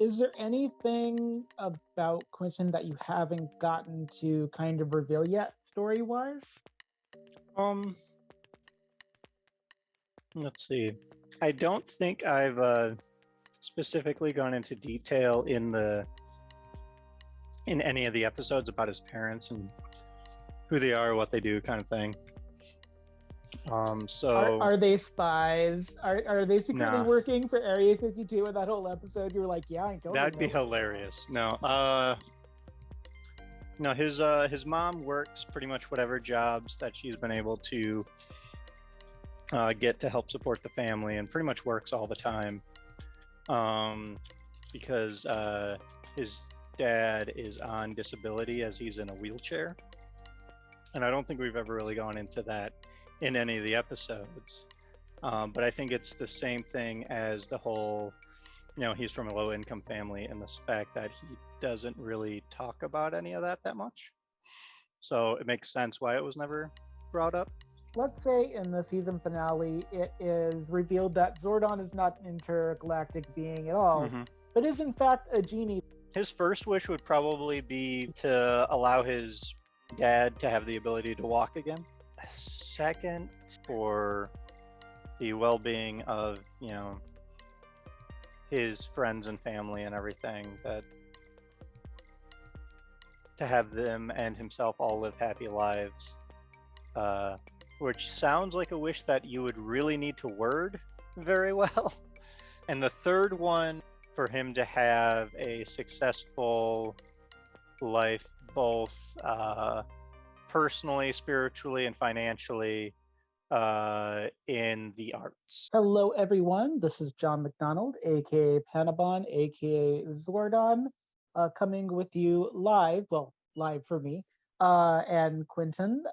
is there anything about Quentin that you haven't gotten to kind of reveal yet, story-wise? Um, let's see. I don't think I've specifically gone into detail in any of the episodes about his parents and who they are, what they do, kind of thing. So Are they spies? Are they secretly nah, working for Area 52 in that whole episode? You were like, yeah, I totally that'd be know. hilarious. No, no, his mom works pretty much whatever jobs that she's been able to get to help support the family, and pretty much works all the time. Because his dad is on disability as he's in a wheelchair. And I don't think we've ever really gone into that in any of the episodes. But I think it's the same thing as the whole, he's from a low income family, and the fact that he doesn't really talk about any of that much. So it makes sense why it was never brought up. Let's say in the season finale, it is revealed that Zordon is not an intergalactic being at all, Mm-hmm. but is in fact a genie. His first wish would probably be to allow his dad to have the ability to walk again. Second, for the well-being of his friends and family and everything, that to have them and himself all live happy lives, which sounds like a wish that you would really need to word very well. And the third one, for him to have a successful life, both personally, spiritually, and financially, in the arts. Hello, everyone. This is John McDonald, aka Panabon, aka Zordon, coming with you live. Well, live for me, and Quentin,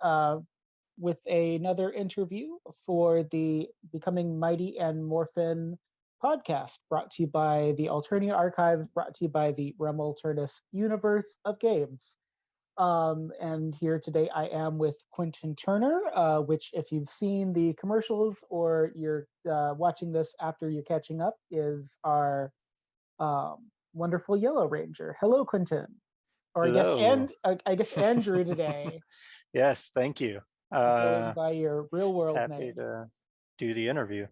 with another interview for the Becoming Mighty and Morphin podcast, brought to you by the Alternia Archives, brought to you by the Rem Alternus universe of games. And here today I am with Quentin Turner, which, if you've seen the commercials or you're watching this after you're catching up, is our wonderful Yellow Ranger. Hello, Quentin. Or Hello. I guess Andrew today, Yes, thank you. going by your real world Happy name. to do the interview.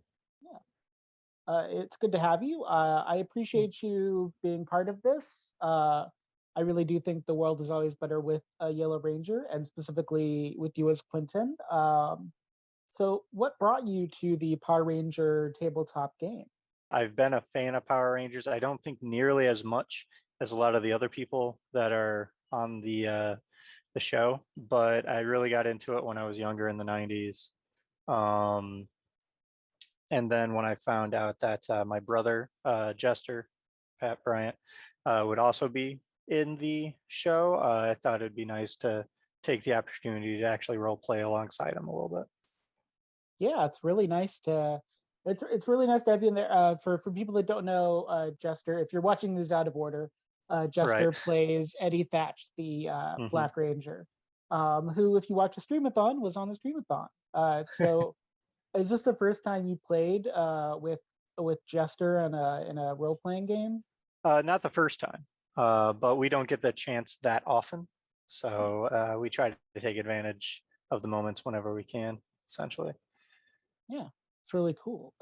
Yeah. It's good to have you. I appreciate you being part of this. I really do think the world is always better with a Yellow Ranger, and specifically with you as Quentin. So, what brought you to the Power Ranger tabletop game? I've been a fan of Power Rangers. I don't think nearly as much as a lot of the other people that are on the show, but I really got into it when I was younger in the 90s. Um, and then when I found out that my brother, Jester, Pat Bryant, would also be in the show, I thought it'd be nice to take the opportunity to actually role play alongside him a little bit. Yeah, it's really nice to. It's really nice to have you in there. For people that don't know, Jester, if you're watching this out of order, Right. Jester plays Eddie Thatch, the Hmm. Black Ranger, who, if you watch a streamathon, was on the streamathon. So is this the first time you played with Jester in a role playing game? Not the first time, but we don't get the chance that often. So we try to take advantage of the moments whenever we can, essentially. Yeah, it's really cool.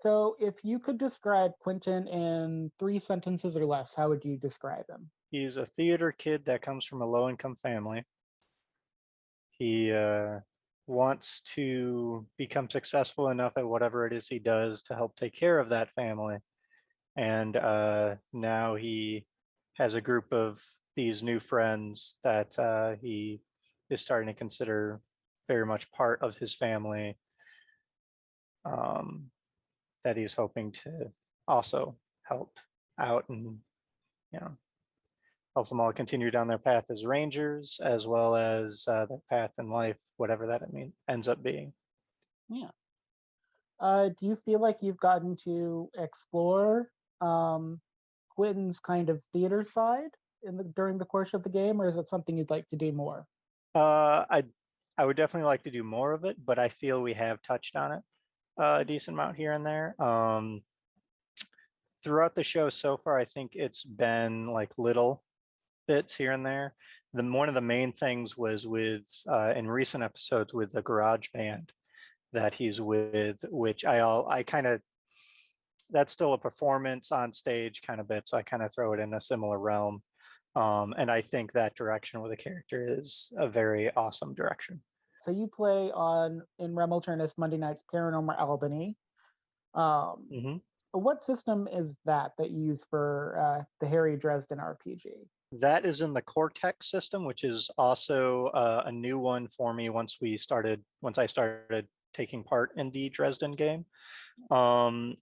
So if you could describe Quentin in 3 sentences or less, how would you describe him? He's a theater kid that comes from a low income family. He wants to become successful enough at whatever it is he does to help take care of that family. And now he has a group of these new friends that he is starting to consider very much part of his family, um, that he's hoping to also help out and you know help them all continue down their path as rangers, as well as their path in life, whatever that ends up being. Yeah. Do you feel like you've gotten to explore um, Quentin's kind of theater side during the course of the game, or is it something you'd like to do more? Uh, I I would definitely like to do more of it, but I feel we have touched on it a decent amount here and there. throughout the show so far, I think it's been like little bits here and there. One of the main things was with in recent episodes with the garage band that he's with, which I kind of, that's still a performance on stage kind of bit, so I kind of throw it in a similar realm. And I think that direction with the character is a very awesome direction. So you play on in Rem Alternus Monday Nights Paranormal Albany. Um, Hmm. what system is that you use for the Harry Dresden RPG? That is in the Cortex system, which is also a new one for me once I started taking part in the Dresden game.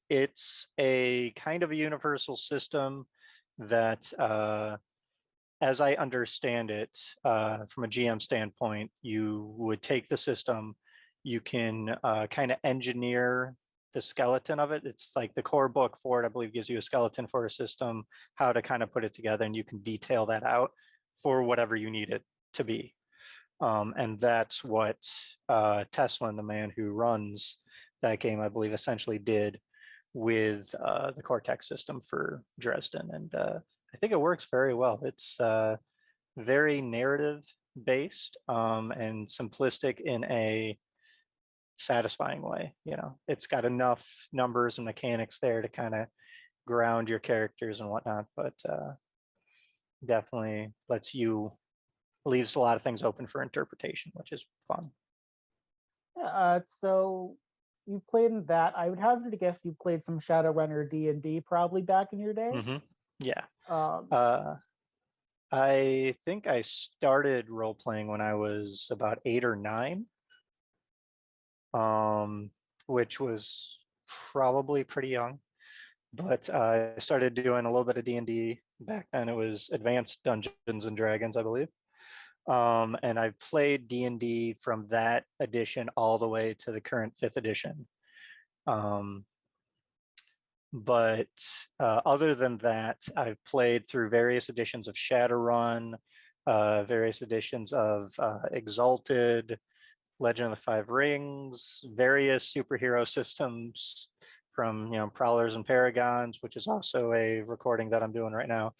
It's a kind of a universal system that, as I understand it, from a GM standpoint, you would take the system, you can kind of engineer the skeleton of it. It's like the core book for it, I believe, gives you a skeleton for a system, how to kind of put it together, and you can detail that out for whatever you need it to be. And that's what Tesla, the man who runs that game, I believe, essentially did with the Cortex system for Dresden. And I think it works very well. It's very narrative based and simplistic in a satisfying way. You know, it's got enough numbers and mechanics there to kind of ground your characters and whatnot, but definitely leaves a lot of things open for interpretation, which is fun. So you played in that. I would hazard to guess you played some Shadowrunner D&D probably back in your day. Hmm. Yeah. Um, I think I started role playing when I was about 8 or 9, which was probably pretty young. But I started doing a little bit of D&D back then. It was Advanced Dungeons and Dragons, I believe. And I've played D&D from that edition all the way to the current 5th edition. But other than that, I've played through various editions of Shadowrun, various editions of Exalted, Legend of the Five Rings, various superhero systems from, Prowlers and Paragons, which is also a recording that I'm doing right now,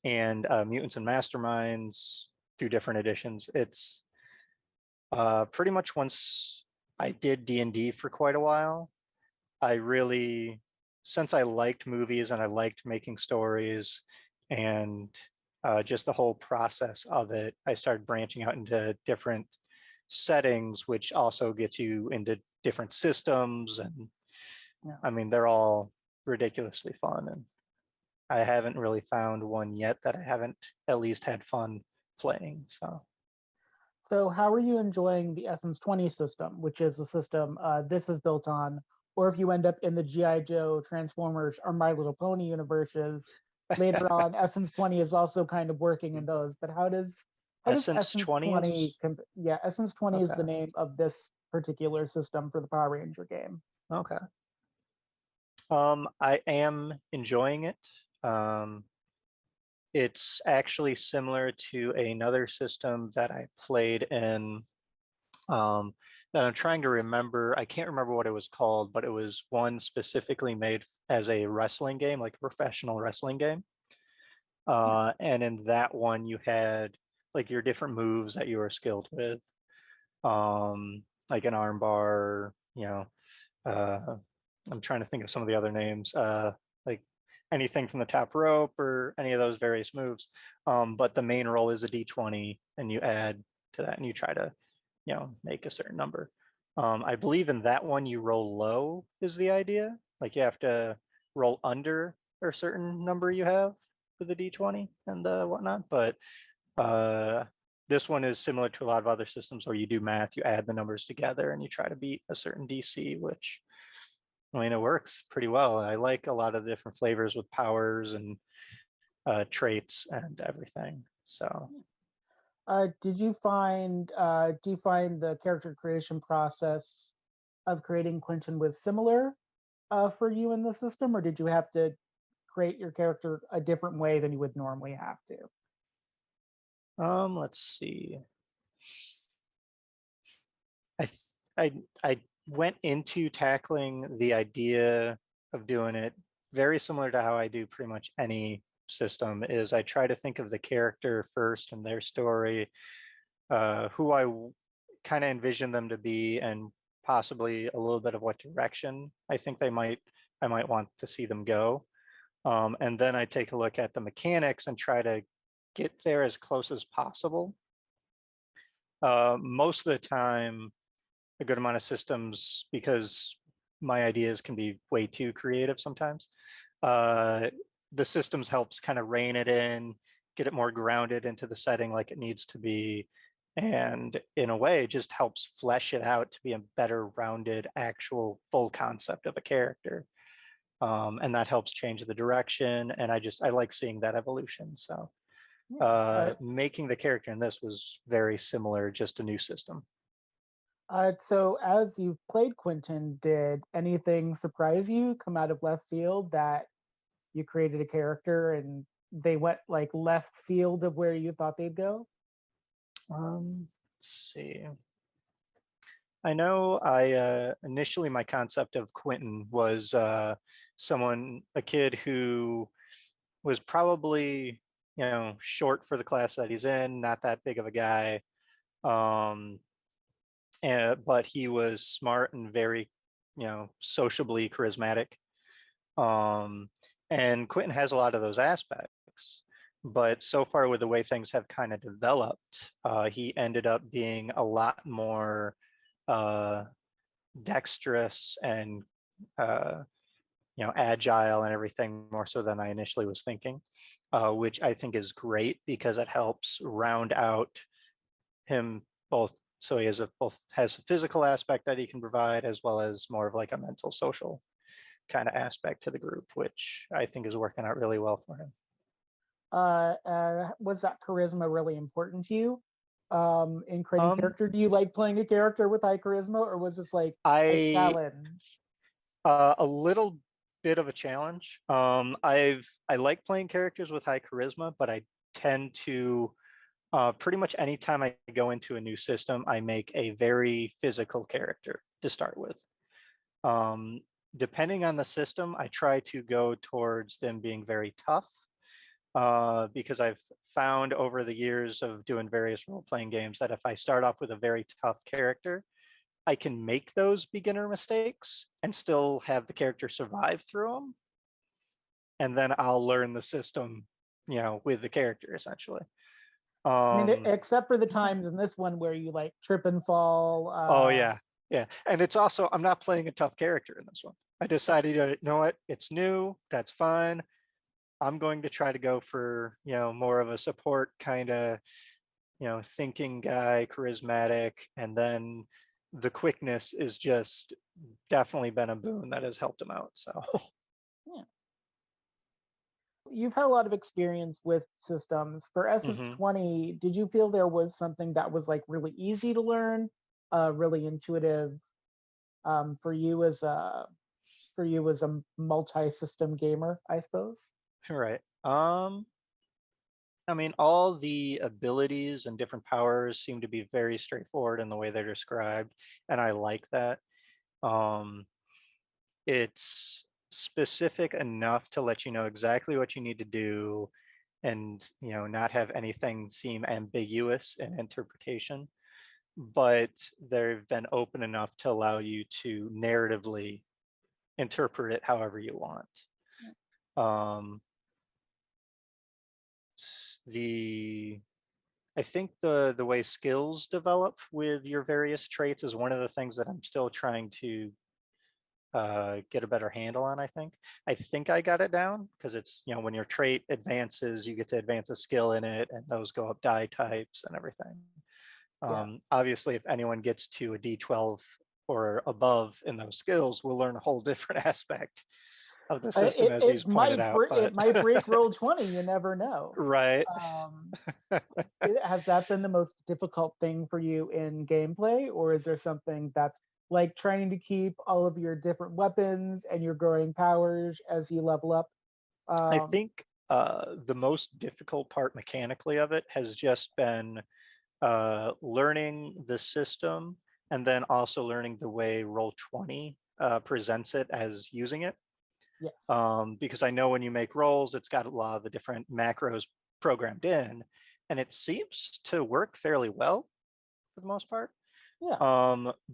and Mutants and Masterminds through different editions. It's pretty much once I did D&D for quite a while, I really, since I liked movies and I liked making stories and just the whole process of it, I started branching out into different settings, which also gets you into different systems. And yeah. I mean, they're all ridiculously fun. And I haven't really found one yet that I haven't at least had fun playing. So how are you enjoying the Essence 20 system, which is the system this is built on? Or if you end up in the G.I. Joe, Transformers, or My Little Pony universes, later on, Essence 20 is also kind of working in those. But how does Essence Essence 20 20 is yeah, Essence 20 is okay. the name of this particular system for the Power Ranger game. Okay. I am enjoying it. Um, it's actually similar to another system that I played in, that I'm trying to remember. I can't remember what it was called, but it was one specifically made as a wrestling game, like a professional wrestling game. And in that one, you had like your different moves that you were skilled with, like an armbar, uh, I'm trying to think of some of the other names, like anything from the top rope or any of those various moves. But the main roll is a D20, and you add to that, and you try to, make a certain number. I believe in that one you roll low is the idea. Like you have to roll under a certain number you have with the D20 and the whatnot. But this one is similar to a lot of other systems where you do math, you add the numbers together, and you try to beat a certain DC, which, I mean, it works pretty well. I like a lot of the different flavors with powers and traits and everything. So Do you find the character creation process of creating Quentin was similar for you in the system, or did you have to create your character a different way than you would normally have to? let's see. I went into tackling the idea of doing it very similar to how I do pretty much any system, is I try to think of the character first and their story, who I kind of envision them to be, and possibly a little bit of what direction I think I might want to see them go. And then I take a look at the mechanics and try to get there as close as possible. Most of the time, a good amount of systems, because my ideas can be way too creative sometimes. Uh, the systems helps kind of rein it in, get it more grounded into the setting like it needs to be, and in a way, it just helps flesh it out to be a better rounded, actual full concept of a character. And that helps change the direction. And I like seeing that evolution. So Yeah. making the character in this was very similar, just a new system. So as you've played Quentin, did anything surprise you, come out of left field, that you created a character and they went like left field of where you thought they'd go? Let's see. I know initially my concept of Quentin was a kid who was probably, short for the class that he's in, not that big of a guy. Um, but he was smart and very, sociably charismatic. Um, and Quentin has a lot of those aspects. But so far, with the way things have kind of developed, he ended up being a lot more uh, dexterous and uh, agile and everything, more so than I initially was thinking, which I think is great because it helps round out him both. So he has both has a physical aspect that he can provide, as well as more of like a mental social kind of aspect to the group, which I think is working out really well for him. Was that charisma really important to you in creating Um, character? Do you like playing a character with high charisma, or was this like a I challenge? a little bit of a challenge. I like playing characters with high charisma, but I tend to pretty much anytime I go into a new system, I make a very physical character to start with. Um, Depending on the system, I try to go towards them being very tough, because I've found over the years of doing various role playing games that if I start off with a very tough character, I can make those beginner mistakes and still have the character survive through them. And then I'll learn the system, with the character essentially. I mean, Um, except for the times in this one where you like trip and fall. oh yeah, yeah. And it's also, I'm not playing a tough character in this one. I decided, you know what, it's new, that's fine. I'm going to try to go for, more of a support kind of, thinking guy, charismatic, and then the quickness is just definitely been a boon that has helped him out. So Yeah. You've had a lot of experience with systems. For Essence mhm. 20, did you feel there was something that was like really easy to learn, really intuitive, for you as a multi-system gamer, I suppose? Right. I mean, all the abilities and different powers seem to be very straightforward in the way they're described, and I like that. Um, it's specific enough to let you know exactly what you need to do, and not have anything seem ambiguous in interpretation. But they've been open enough to allow you to narratively interpret it however you want. Um, the I think the way skills develop with your various traits is one of the things that I'm still trying to get a better handle on. I think I got it down because it's, when your trait advances, you get to advance a skill in it, and those go up die types and everything. Yeah. Obviously, if anyone gets to a D12 or above in those skills, we'll learn a whole different aspect of the system, It as you it pointed might out. it But might break roll 20. You never know. right. Um, has that been the most difficult thing for you in gameplay, or is there something that's like trying to keep all of your different weapons and your growing powers as you level up? I Um, think the most difficult part mechanically of it has just been learning the system, and then also learning the way Roll20 presents it as using it. Yes. Because I know when you make rolls, it's got a lot of the different macros programmed in, and it seems to work fairly well for the most part. Yeah.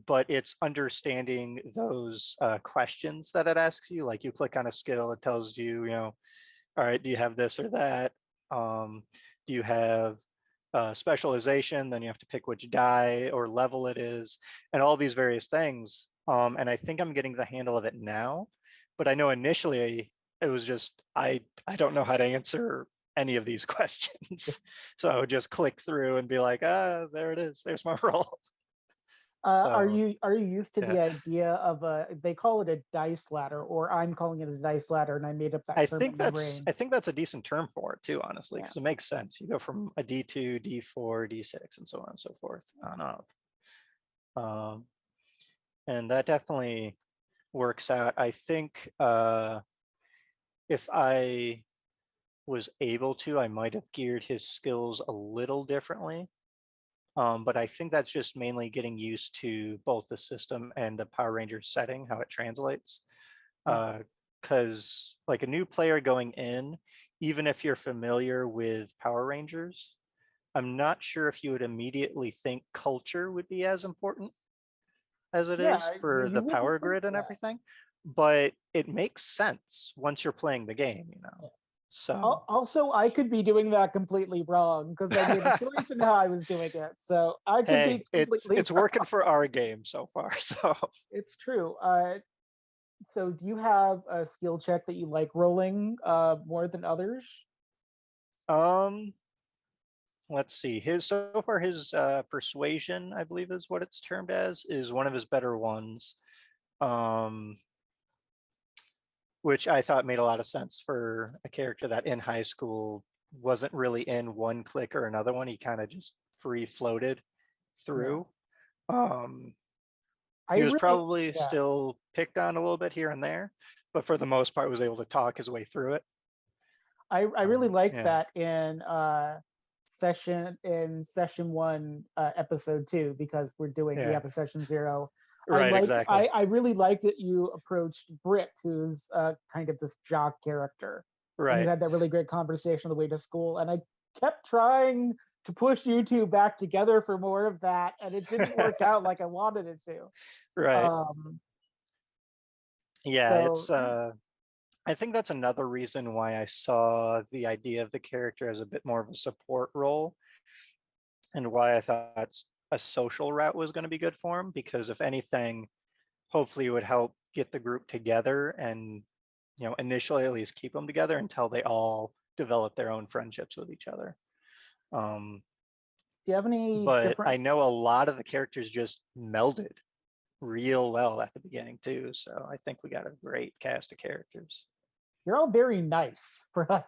But it's understanding those questions that it asks you. Like you click on a skill, it tells you, all right, do you have this or that? Do you have specialization? Then you have to pick which die or level it is, and all these various things. And I think I'm getting the handle of it now, but I know initially it was just I don't know how to answer any of these questions. So I would just click through and be like, there it is. There's my roll. Are So you used to yeah, the idea of a, they call it a dice ladder, or I'm calling it a dice ladder, and I made up that term in my brain. I think that's a decent term for it too, honestly, Yeah. because it makes sense. You go from a D2, D4, D6, and so on and so forth on up. Um, and that definitely works out. I think if I was able to, I might have geared his skills a little differently. But I think that's just mainly getting used to both the system and the Power Rangers setting, how it translates. Yeah. Because like a new player going in, even if you're familiar with Power Rangers, I'm not sure if you would immediately think culture would be as important as it is Yeah, for you the wouldn't power think grid and that. everything, but it makes sense once you're playing the game. Yeah. So Also, I could be doing that completely wrong because I made a choice in how I was doing it. So I could hey, be completely it's wrong. working for our game so far. So It's true. So do you have a skill check that you like rolling more than others? um let's see. His so far his persuasion, I believe is what it's termed as, is one of his better ones. Um which I thought made a lot of sense for a character that in high school wasn't really in one clique or another one. He kind of just free floated Yeah. through. Um, I he was really, probably yeah. still picked on a little bit here and there, but for the most part was able to talk his way through it. I really like Yeah, that in session one, episode two, because we yeah, have a session zero. right, exactly. I really liked that you approached Brick, who's kind of this jock character, and you Right, had that really great conversation on the way to school. And I kept trying to push you two back together for more of that, and it didn't work out like I wanted it to. right. Um, Yeah, so yeah. I think that's another reason why I saw the idea of the character as a bit more of a support role, and why I thought a social route was going to be good for him, because if anything, hopefully it would help get the group together and initially at least keep them together until they all develop their own friendships with each other. um, Do you have any but different? I know a lot of the characters just melded real well at the beginning too, so I think we got a great cast of characters. You're all very nice for us.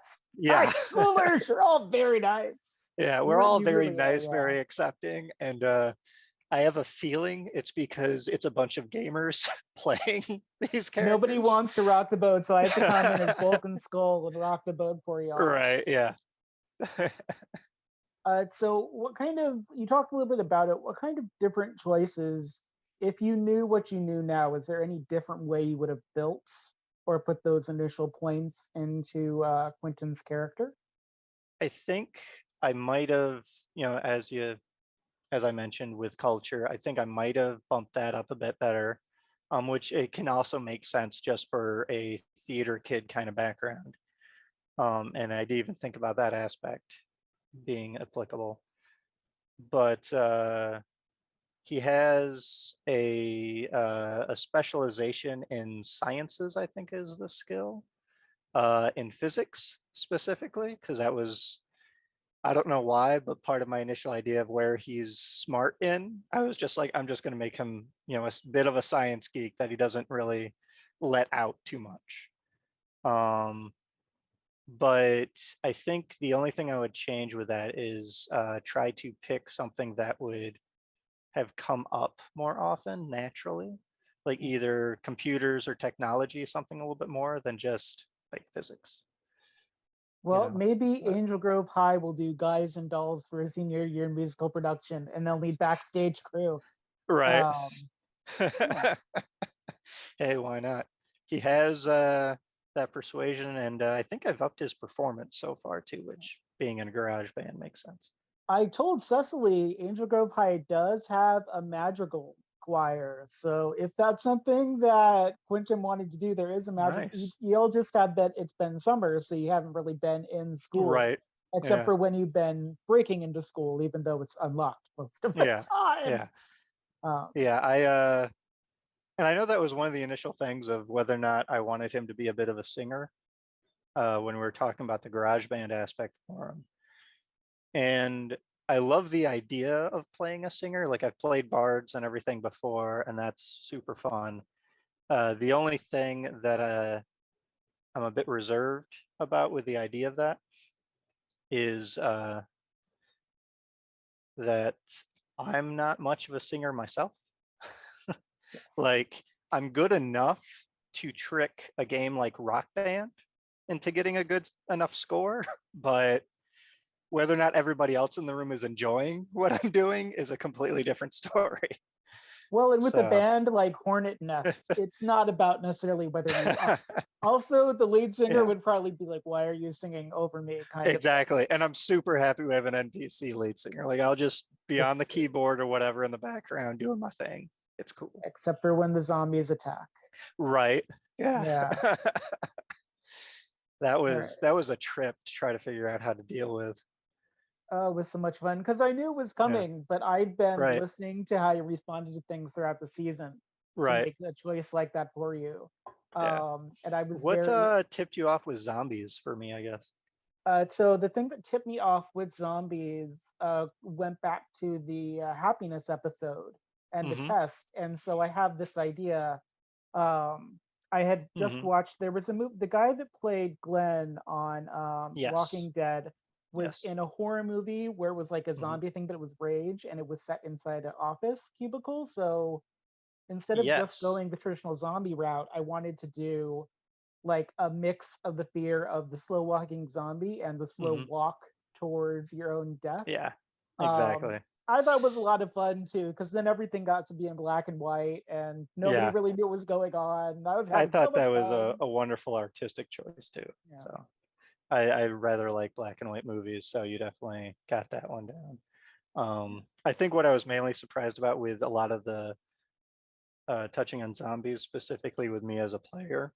High Yeah. schoolers, you're all very nice. Yeah, we're all You very really are, nice, yeah. very accepting, and I have a feeling it's because it's a bunch of gamers playing these Nobody characters. wants to rock the boat, so I have to come in as Bulk and Skull and rock the boat for y'all. Right, yeah. So what kind of, you talked a little bit about it, what kind of different choices, if you knew what you knew now, is there any different way you would have built or put those initial points into Quentin's character? I think I might have, as I mentioned with culture, I think I might have bumped that up a bit better, which it can also make sense just for a theater kid kind of background. And I didn't even think about that aspect being applicable. But he has a specialization in sciences, I think is the skill, in physics specifically, because that was, I don't know why, but part of my initial idea of where he's smart in, I was just like, I'm just going to make him, bit of a science geek that he doesn't really let out too much. Um, but I think the only thing I would change with that is try to pick something that would have come up more often naturally, like either computers or technology, something a little bit more than just like physics, you Well, know. maybe But Angel Grove High will do Guys and Dolls for a senior year musical production, and they'll need backstage crew. right. Um, yeah, Hey, why not? He has that persuasion, and I think I've upped his performance so far too, which being in a garage band makes sense. I told Cecily Angel Grove High does have a madrigal choir. So if that's something that Quentin wanted to do, there is a madrigal. Nice. You'll just have been, it's been summer, so you haven't really been in school, Right. except Yeah. for when you've been breaking into school, even though it's unlocked most of the Yeah. time. Yeah. Um, Yeah. And I know that was one of the initial things of whether or not I wanted him to be a bit of a singer when we were talking about the garage band aspect for him. And I love the idea of playing a singer. Like I've played bards and everything before, and that's super fun. The only thing that I'm a bit reserved about with the idea of that is that I'm not much of a singer myself. Like I'm good enough to trick a game like Rock Band into getting a good enough score, but whether or not everybody else in the room is enjoying what I'm doing is a completely different story. well, and with a So band like Hornet Nest, it's not about necessarily whether you. Also, the lead singer yeah, would probably be like, "Why are you singing over me?" kind of thing. exactly. And I'm super happy we have an NPC lead singer. Like I'll just be on It's the true, keyboard or whatever in the background doing my thing. It's cool. except for when the zombies attack. Right. Yeah. Yeah. that All was right. that was a trip to try to figure out how to deal with. It was so much fun because I knew it was Yeah. coming, but I'd been Right. listening to how you responded to things throughout the season to Right. make a choice like that for you. Yeah. And I was What very tipped you off with zombies for me, I guess? so the thing that tipped me off with zombies went back to the happiness episode and the Mm-hmm. test, and so I have this idea. Um, I had just Mm-hmm. watched. There was a movie. The guy that played Glenn on Yes. Walking Dead was Yes. in a horror movie where it was like a Mm-hmm. zombie thing, but it was Rage, and it was set inside an office cubicle. So instead of just Yes. going the traditional zombie route, I wanted to do like a mix of the fear of the slow walking zombie and the slow Mm-hmm. walk towards your own death. Yeah. Um, Exactly. I thought it was a lot of fun too, because then everything got to be in black and white, and nobody Yeah. really knew what was going on. I was I having so thought much that was fun. a wonderful artistic choice too. Yeah. So I rather like black and white movies, so you definitely got that one down. I think what I was mainly surprised about with a lot of the touching on zombies, specifically with me as a player,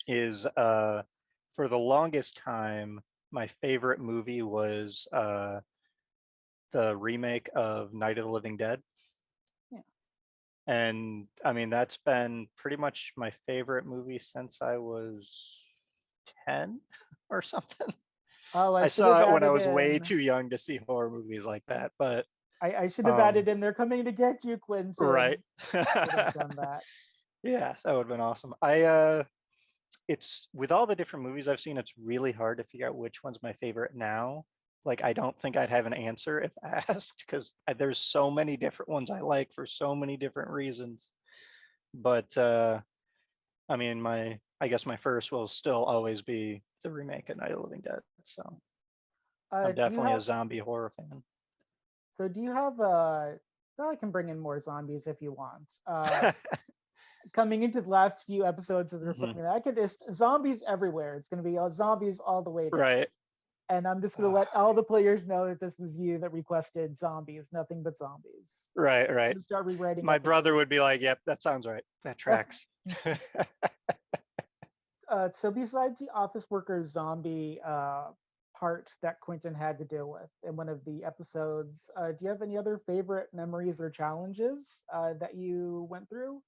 is for the longest time, my favorite movie was the remake of Night of the Living Dead. Yeah. And I mean, that's been pretty much my favorite movie since I was 10 or something. Oh, I I should have saw it when I added was way in. too young to see horror movies like that, but I should have um added in. They're coming to get you, right. Quentin. Should have done that. Yeah, that would have been awesome. It's with all the different movies I've seen, it's really hard to figure out which one's my favorite now. Like I don't think I'd have an answer if asked because there's so many different ones I like for so many different reasons. But I mean, I guess my first will still always be the remake of Night of the Living Dead. So I'm Do you definitely a have? zombie horror fan. So do you have? Well, I can bring in more zombies if you want. Coming into the last few episodes as Mhm. reflecting that, I could just zombies everywhere. It's going to be all zombies all the way down. Right. And I'm just going to let all the players know that this was you that requested zombies, nothing but zombies. Right, I'm right. going to start rewriting My brother episodes. would be like, "Yep, that sounds right. That tracks." So besides the office worker zombie part that Quentin had to deal with in one of the episodes, do you have any other favorite memories or challenges that you went through?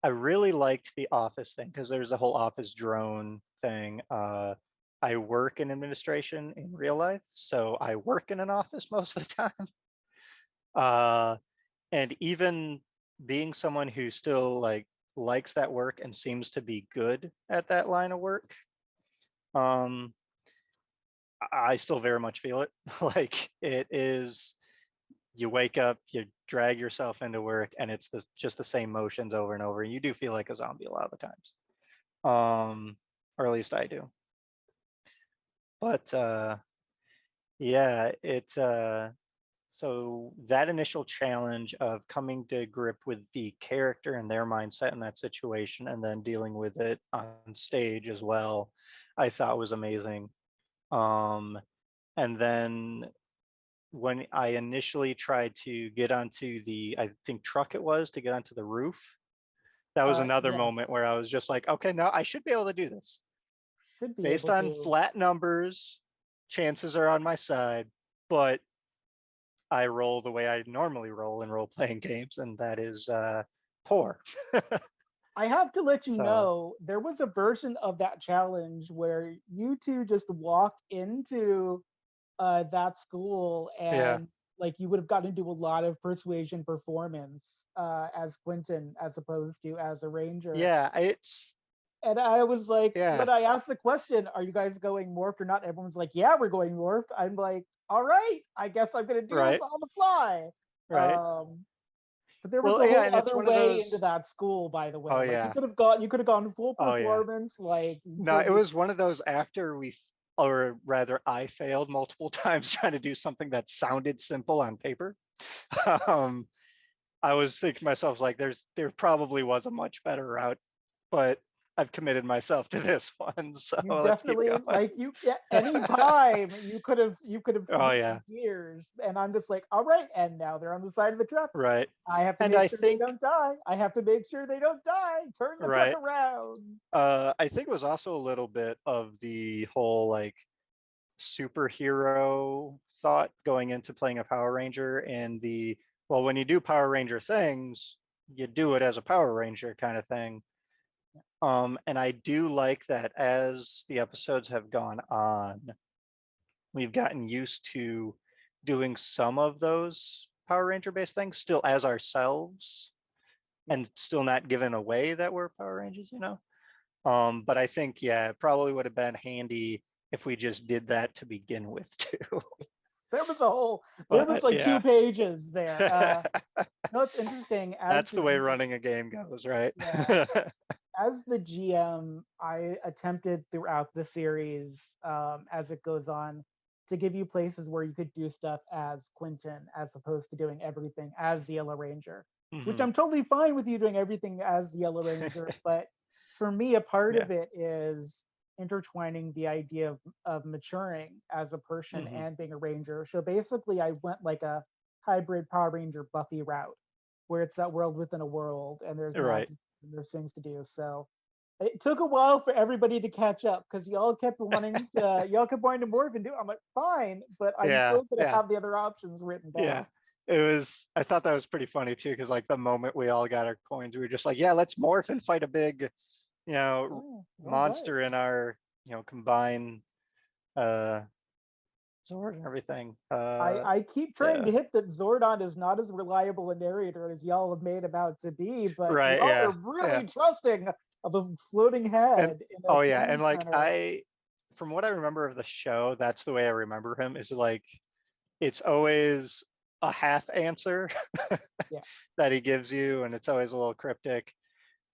I really liked the office thing because there's a whole office drone thing. I work in administration in real life, so I work in an office most of the time. Uh, and even being someone who still likes that work and seems to be good at that line of work, um, I still very much feel it. Like it is, you wake up, you drag yourself into work, and it's just the same motions over and over. And you do feel like a zombie a lot of the times, or at least I do. But yeah, it. so that initial challenge of coming to grip with the character and their mindset in that situation and then dealing with it on stage as well, I thought was amazing. Um, and then when I initially tried to get onto the, I think truck it was, to get onto the roof, that was another Yes, moment where I was just like, okay, no, I should be able to do this. should be Based able on to. flat numbers, chances are on my side, but I roll the way I normally roll in role playing games, and that is poor. I have to let you So know, there was a version of that challenge where you two just walked into that school, yeah, and like you would have gotten to do a lot of persuasion performance as Quentin as opposed to as a ranger. yeah, it's And I was like, yeah, when I asked the question, "Are you guys going morphed or not?" Everyone's like, "Yeah, we're going morphed." I'm like, "All right, I guess I'm gonna do this right, on the fly." right. Um, but there was Well, a yeah, whole and it's other one of way into those. that school, by the Oh way. Like yeah, you could have gone full oh yeah. performance. Like you No, it totally. was one of those after or rather, I failed multiple times trying to do something that sounded simple on paper. um, I was thinking to myself like, there probably was a much better route, but I've committed myself to this one, so You let's keep definitely going. like you at any time you could have Oh switched yeah, gears, and I'm just like, all right, and now they're on the side of the truck. right. I have to And make I sure they think don't die. I have to make sure they don't die. Turn the truck right. around. I think it was also a little bit of the whole like superhero thought going into playing a Power Ranger and the, well, when you do Power Ranger things, you do it as a Power Ranger kind of thing. And I do like that as the episodes have gone on, we've gotten used to doing some of those Power Ranger based things still as ourselves Yeah. and still not giving away that we're Power Rangers, you know? But I think, yeah, it probably would have been handy if we just did that to begin with too. There was a whole there was But like two yeah, pages there. No, it's interesting as that's the the way G running a game goes, right? yeah, as the GM, I attempted throughout the series, as it goes on, to give you places where you could do stuff as Quentin, as opposed to doing everything as the Yellow Ranger. Which Mhm. I'm totally fine with you doing everything as the Yellow Ranger, but for me, a part Yeah. of it is intertwining the idea of maturing as a person Hmm. and being a ranger. So basically, I went like a hybrid Power Ranger Buffy route, where it's that world within a world, and there's Right. magic and there's things to do. So it took a while for everybody to catch up because y'all kept wanting to morph and do it. I'm like, fine, but I'm Yeah. still gonna Yeah. have the other options written Yeah. down. It was, I thought that was pretty funny too, because like the moment we all got our coins, we were just like, yeah, let's morph and fight a big, Oh, all right. monster in our, combined uh sword and everything. I keep trying Yeah. to hit that Zordon is not as reliable a narrator as y'all have made him out to be, but Right. y'all are Yeah. Yeah. really trusting of a floating And head in a oh yeah, and cannon like center. from what I remember of the show, that's the way I remember him. Is like it's always a half answer Yeah. that he gives you, and it's always a little cryptic.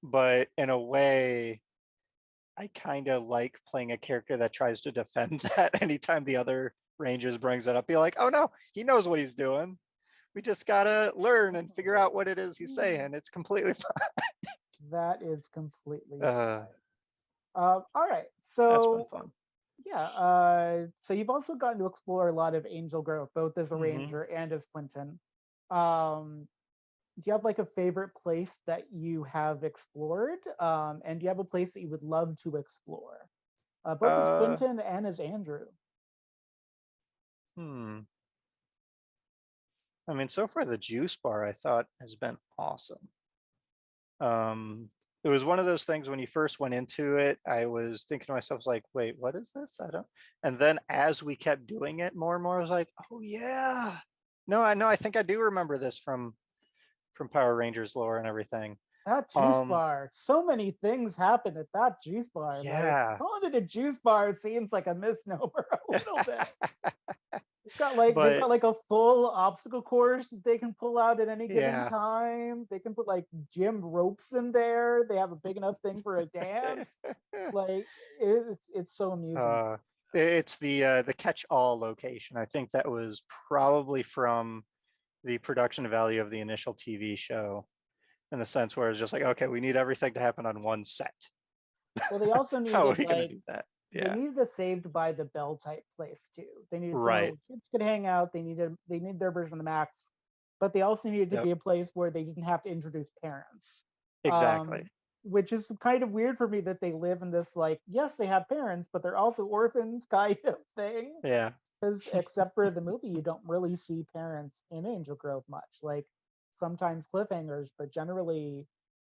But in a way, I kind of like playing a character that tries to defend that anytime the other Rangers brings it up. Be like, oh no, he knows what he's doing. We just gotta learn and figure Oh, out what it is he's hmm. saying. It's completely fine. That is completely Uh, fine. All right. that's been So fun. yeah, so you've also gotten to explore a lot of Angel Grove, both as a Hmm. ranger and as Quentin. Do you have like a favorite place that you have explored? And do you have a place that you would love to explore, both as Uh, Quentin and as Andrew? hmm. I mean, so far the juice bar I thought has been awesome. It was one of those things when you first went into it, I was thinking to myself, like, wait, what is this? I don't. And then as we kept doing it more and more, I was like, oh yeah. No, I know. I think I do remember this from Power Rangers lore and everything. That juice Um, bar, so many things happen at that juice bar. Like yeah. calling it a juice bar seems like a misnomer a little bit. They've But got like a full obstacle course that they can pull out at any given yeah. time. They can put like gym ropes in there. They have a big enough thing for a dance. Like it's so amusing to uh, me. It's the catch-all location. I think that was probably from the production value of the initial TV show, in the sense where it's just like, okay, we need everything to happen on one set. Well, they also How are needed we going to like do that? they Yeah, needed a Saved by the Bell type place too. They needed somewhere right. where kids could hang out. They needed their version of the Max, but they also needed to Yep, be a place where they didn't have to introduce parents. exactly. Which is kind of weird for me that they live in this like, yes, they have parents, but they're also orphans kind of thing. Yeah, Because except for the movie, you don't really see parents in Angel Grove much. Like sometimes cliffhangers, but generally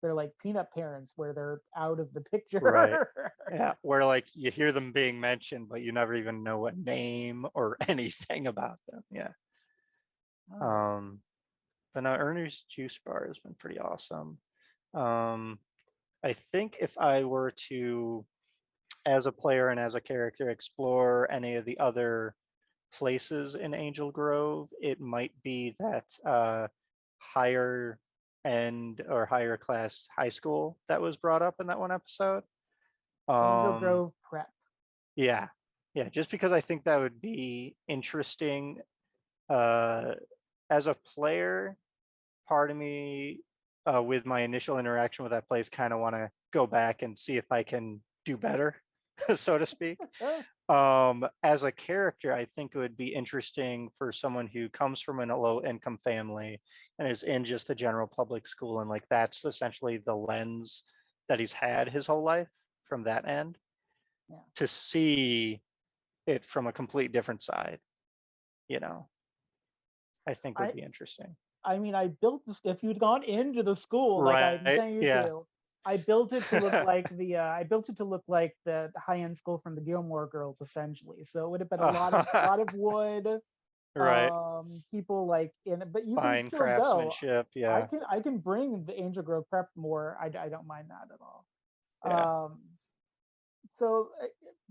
they're like peanut parents where they're out of the right. picture. Yeah, where like you hear them being mentioned, but you never even know a name or anything about them. Yeah. Oh, Um, but now Ernie's Juice Bar has been pretty awesome. Um, I think if I were to, as a player and as a character, explore any of the other places in Angel Grove, it might be that higher end or higher class high school that was brought up in that one episode. Angel Um, Grove Prep. yeah, yeah, just because I think that would be interesting. Uh, as a player, part of me, with my initial interaction with that place, kind of want to go back and see if I can do better, so to speak. As a character, I think it would be interesting for someone who comes from a low income family and is in just the general public school, and like that's essentially the lens that he's had his whole life from that end, Yeah. to see it from a complete different side, you know, I think would I be interesting. I mean, I built this. If you'd gone into the school like I Right. intend you Yeah. to, I built it to look like the. I built it to look like the high end school from the Gilmore Girls, essentially. So it would have been a lot of wood, Right. people like in it, but you can Fine still go. craftsmanship. I Yeah. can I can bring the Angel Grove Prep more. I don't mind that at all. Yeah. Um, so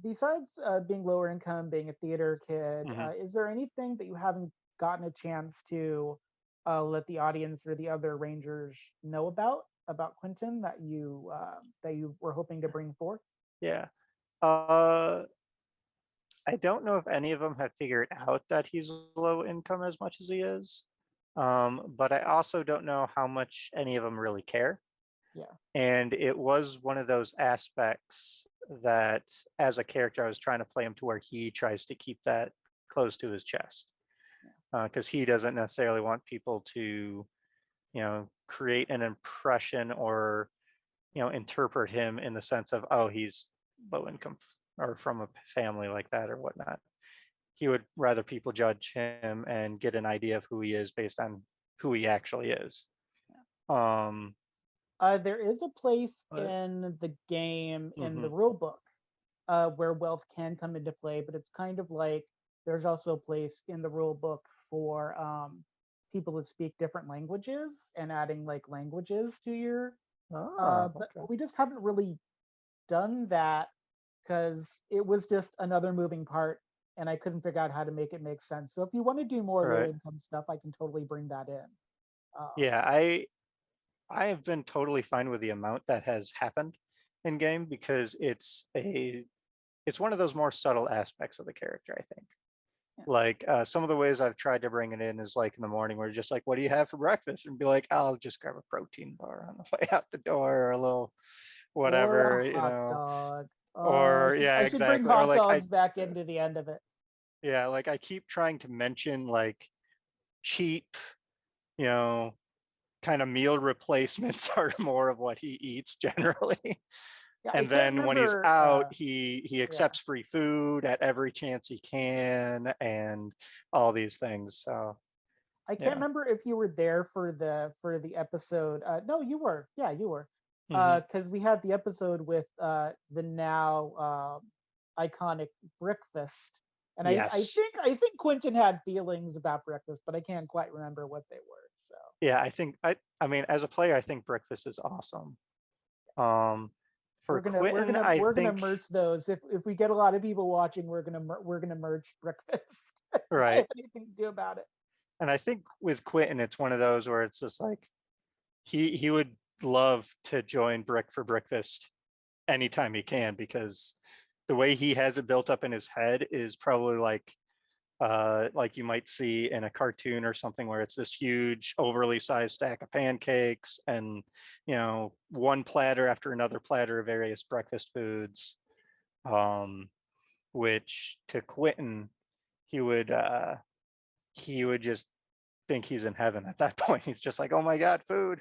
besides being lower income, being a theater kid, Hmm. is there anything that you haven't gotten a chance to let the audience or the other rangers know about Quentin that you were hoping to bring forth? Yeah. Uh, I don't know if any of them have figured out that he's low income as much as he is. But I also don't know how much any of them really care. Yeah, And it was one of those aspects that, as a character, I was trying to play him to where he tries to keep that close to his chest, yeah. because he doesn't necessarily want people to, create an impression or, interpret him in the sense of, oh, he's low income or from a family like that or whatnot. He would rather people judge him and get an idea of who he is based on who he actually is. Um, There is a place but in the game in the mhm. rule book where wealth can come into play, but it's kind of like there's also a place in the rule book for people that speak different languages and adding like languages to your. Oh, But okay. we just haven't really done that because it was just another moving part, and I couldn't figure out how to make it make sense. So if you want to do more low Right. income stuff, I can totally bring that in. Um, Yeah, I have been totally fine with the amount that has happened in game, because it's one of those more subtle aspects of the character, I think. yeah. Like, some of the ways I've tried to bring it in is like in the morning where you're just like, what do you have for breakfast? And be like, I'll just grab a protein bar on the way out the door, or a little Or a whatever, hot dog. or yeah, I should bring exactly. Or hot like dogs back into the end of it. yeah, like I keep trying to mention like cheap, you know, kind of meal replacements are more of what he eats generally. Yeah, I And can't then when he's remember. out, he Yeah, accepts free food at every chance he can, and all these things. So I can't yeah. remember if you were there for the episode. No, you were. Yeah, you were. Hmm. Because we had the episode with the now iconic breakfast, and Yes. I think Quentin had feelings about breakfast, but I can't quite remember what they were. So Yeah, I mean, as a player, I think breakfast is awesome. Um for Quentin, I we're gonna think merge those. If we get a lot of people watching, we're gonna merge breakfast. If I right. have anything to do about it. And I think with Quentin, it's one of those where it's just like he would love to join Brick for breakfast anytime he can, because the way he has it built up in his head is probably like you might see in a cartoon or something, where it's this huge overly sized stack of pancakes and, one platter after another platter of various breakfast foods, which to Quentin, he would just think he's in heaven at that point. He's just like, oh my god, food,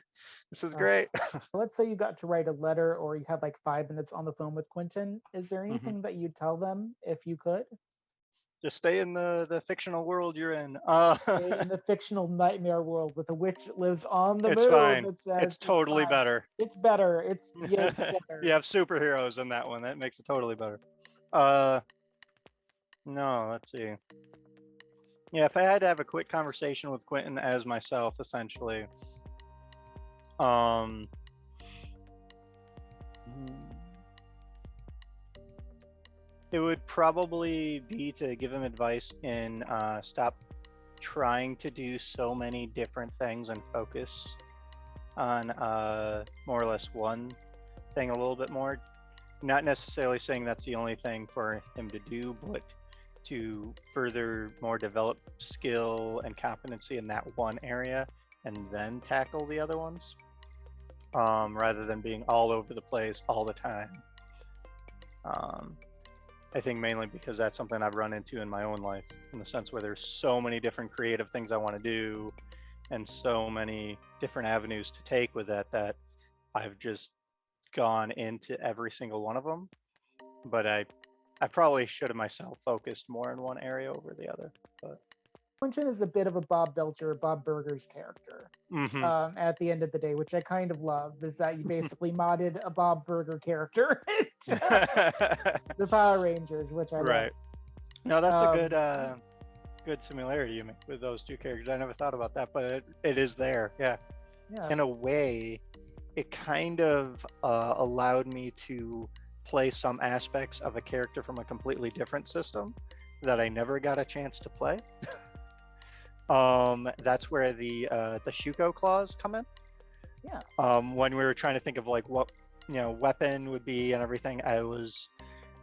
this is Uh, great. let's say you got to write a letter, or you had like 5 minutes on the phone with Quentin. Is there Mhm. anything that you'd tell them if you could? Just stay in the fictional world you're in. In the fictional nightmare world with a witch that lives on the It's moon fine, that says it's it's totally fine. better. It's better. It's yeah, it's You better. have superheroes in that one, that makes it totally better. uh no, let's see. Yeah, if I had to have a quick conversation with Quentin as myself, essentially, um it would probably be to give him advice in stop trying to do so many different things and focus on more or less one thing a little bit more. Not necessarily saying that's the only thing for him to do, but to further more develop skill and competency in that one area and then tackle the other ones, rather than being all over the place all the time. I think mainly because that's something I've run into in my own life, in the sense where there's so many different creative things I want to do and so many different avenues to take with that I've just gone into every single one of them. But I probably should have myself focused more in one area over the other. But Quentin is a bit of a Bob Belcher, Bob Burgers character. hmm At the end of the day, which I kind of love, is that you basically modded a Bob Burger character into the Power Rangers, which I love. right. No, that's a Um, good similarity you make with those two characters. I never thought about that, but it is there. Yeah. yeah, In a way, it kind of allowed me to play some aspects of a character from a completely different system that I never got a chance to play. That's where the Shuko claws come in. yeah. When we were trying to think of like what weapon would be and everything, I was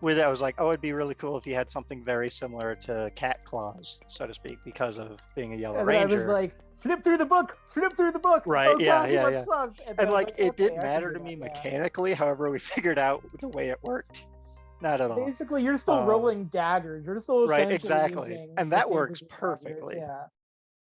like, oh, it'd be really cool if you had something very similar to cat claws, so to speak, because of being a Yellow And then I was Ranger. like, flip through the book, flip through the book. Right, Oh yeah, God, he yeah, wants yeah. gloves. And then And I was like, like, it okay, didn't I can matter do to me that. Yeah. mechanically, however we figured out the way it worked. Not at all. Basically, you're still rolling daggers. You're still Right, essentially exactly. using And the that same works group of daggers. perfectly. Yeah.